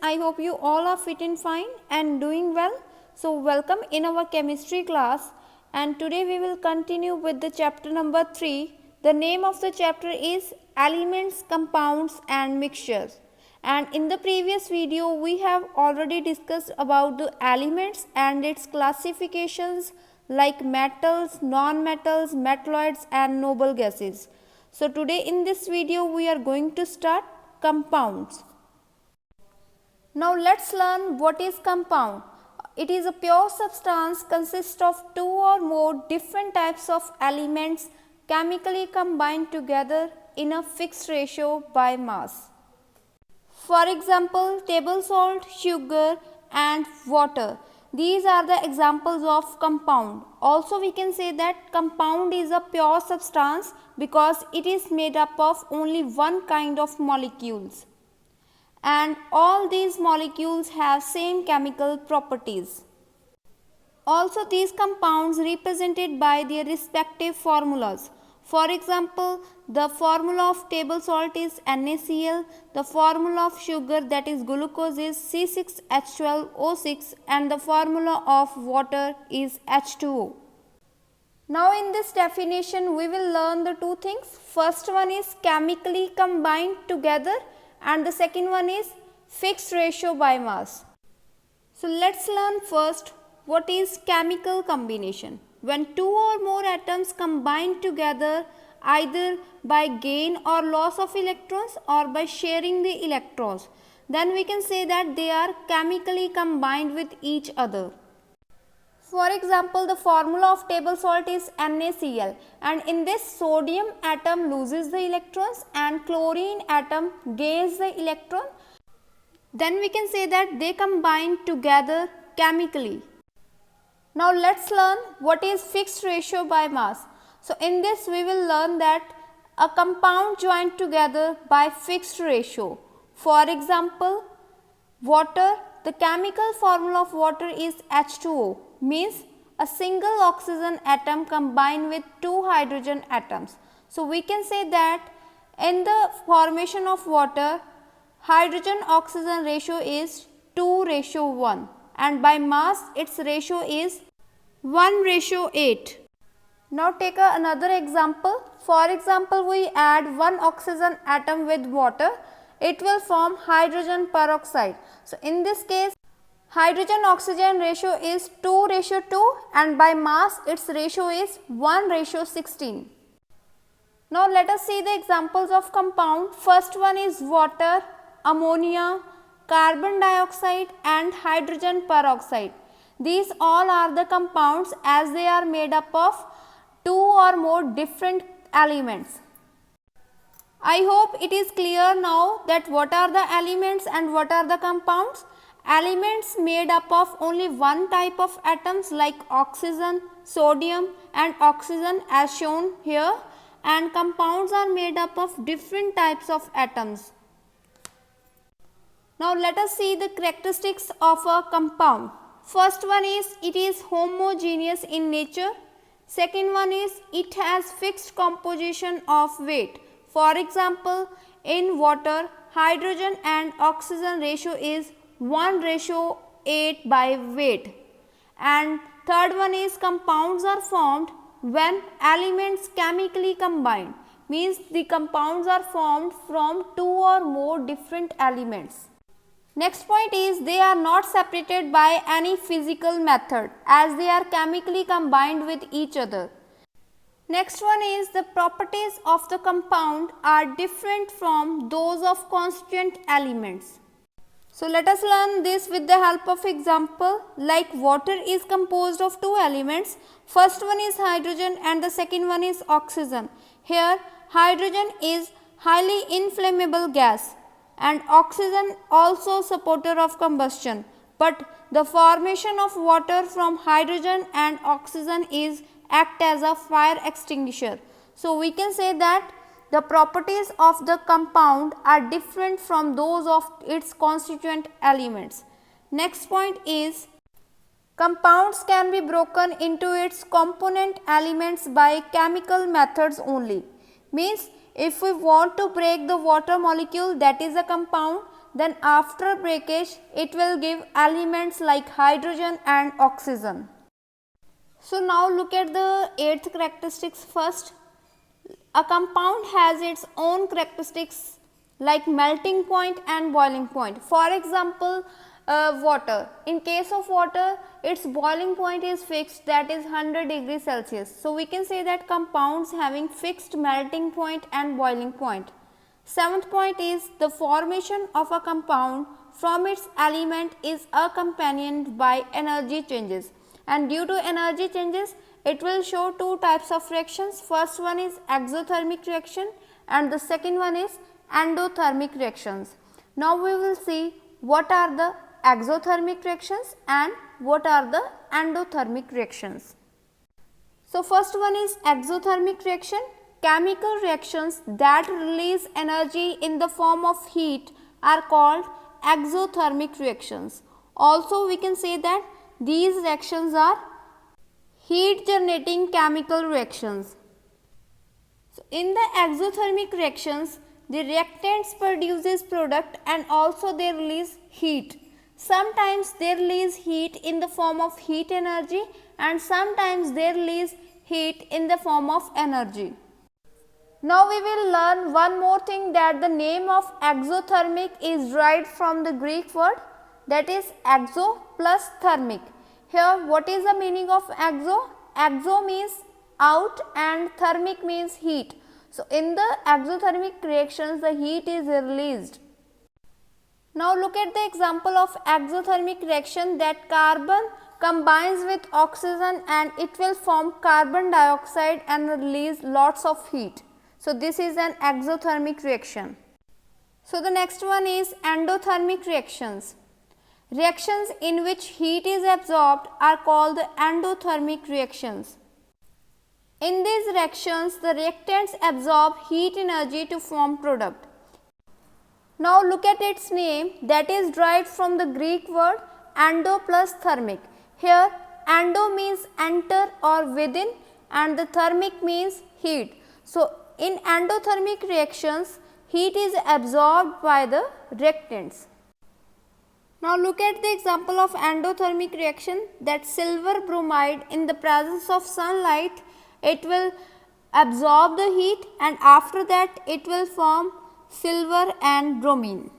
I hope you all are fit and fine and doing well. So welcome in our chemistry class, and today we will continue with the chapter number 3. The name of the chapter is Elements, Compounds and Mixtures. And in the previous video we have already discussed about the elements and its classifications like metals, non-metals, metalloids and noble gases. So today in this video we are going to start compounds. Now let's learn what is compound. It is a pure substance consists of two or more different types of elements chemically combined together in a fixed ratio by mass. For example, table salt, sugar and water. These are the examples of compound. Also we can say that compound is a pure substance because it is made up of only one kind of molecules. And all these molecules have same chemical properties. Also these compounds represented by their respective formulas. For example, the formula of table salt is NaCl, the formula of sugar that is glucose is C6H12O6 and the formula of water is H2O. Now in this definition we will learn the two things. First one is chemically combined together and the second one is fixed ratio by mass. So let's learn first what is chemical combination. When two or more atoms combine together either by gain or loss of electrons or by sharing the electrons, then we can say that they are chemically combined with each other. For example, the formula of table salt is NaCl, and in this sodium atom loses the electrons and chlorine atom gains the electron. Then we can say that they combine together chemically. Now let's learn what is fixed ratio by mass. So in this we will learn that a compound joined together by fixed ratio. For example, water, the chemical formula of water is H2O, means a single oxygen atom combined with two hydrogen atoms. So we can say that in the formation of water, hydrogen oxygen ratio is 2:1 and by mass its ratio is 1:8. Now take another example. For example, we add one oxygen atom with water, it will form hydrogen peroxide. So in this case, hydrogen oxygen ratio is 2:2 and by mass its ratio is 1:16. Now let us see the examples of compound. First one is water, ammonia, carbon dioxide and hydrogen peroxide. These all are the compounds as they are made up of two or more different elements. I hope it is clear now that what are the elements and what are the compounds. Elements made up of only one type of atoms like oxygen, sodium and oxygen as shown here, and compounds are made up of different types of atoms. Now let us see the characteristics of a compound. First one is it is homogeneous in nature. Second one is it has fixed composition of weight. For example, in water, hydrogen and oxygen ratio is 1:8 by weight. And third one is compounds are formed when elements chemically combine, means the compounds are formed from two or more different elements. Next point is they are not separated by any physical method as they are chemically combined with each other. Next one is the properties of the compound are different from those of constituent elements. So let us learn this with the help of example. Like water is composed of two elements. First one is hydrogen and the second one is oxygen. Here hydrogen is highly inflammable gas and oxygen also supporter of combustion, but the formation of water from hydrogen and oxygen is act as a fire extinguisher. So we can say that the properties of the compound are different from those of its constituent elements. Next point is compounds can be broken into its component elements by chemical methods only. Means if we want to break the water molecule, that is a compound, then after breakage it will give elements like hydrogen and oxygen. So now look at the 8th characteristics first. A compound has its own characteristics like melting point and boiling point. For example, water. In case of water, its boiling point is fixed, that is 100 degrees Celsius. So we can say that compounds having fixed melting point and boiling point. 7th point is the formation of a compound from its element is accompanied by energy changes, and due to energy changes it will show two types of reactions. First one is exothermic reaction and the second one is endothermic reactions. Now we will see what are the exothermic reactions and what are the endothermic reactions. So first one is exothermic reaction. Chemical reactions that release energy in the form of heat are called exothermic reactions. Also we can say that these reactions are heat generating chemical reactions. So in the exothermic reactions, the reactants produces product and also they release heat. Sometimes they release heat in the form of heat energy and sometimes they release heat in the form of energy. Now we will learn one more thing, that the name of exothermic is derived from the Greek word, that is exo plus thermic. Here what is the meaning of exo? Exo means out and thermic means heat. So in the exothermic reactions the heat is released. Now look at the example of exothermic reaction, that carbon combines with oxygen and it will form carbon dioxide and release lots of heat. So this is an exothermic reaction. So the next one is endothermic reactions. Reactions in which heat is absorbed are called the endothermic reactions. In these reactions, the reactants absorb heat energy to form product. Now look at its name, that is derived from the Greek word endo plus thermic. Here endo means enter or within and the thermic means heat. So in endothermic reactions, heat is absorbed by the reactants. Now look at the example of endothermic reaction, that silver bromide in the presence of sunlight, it will absorb the heat and after that it will form silver and bromine.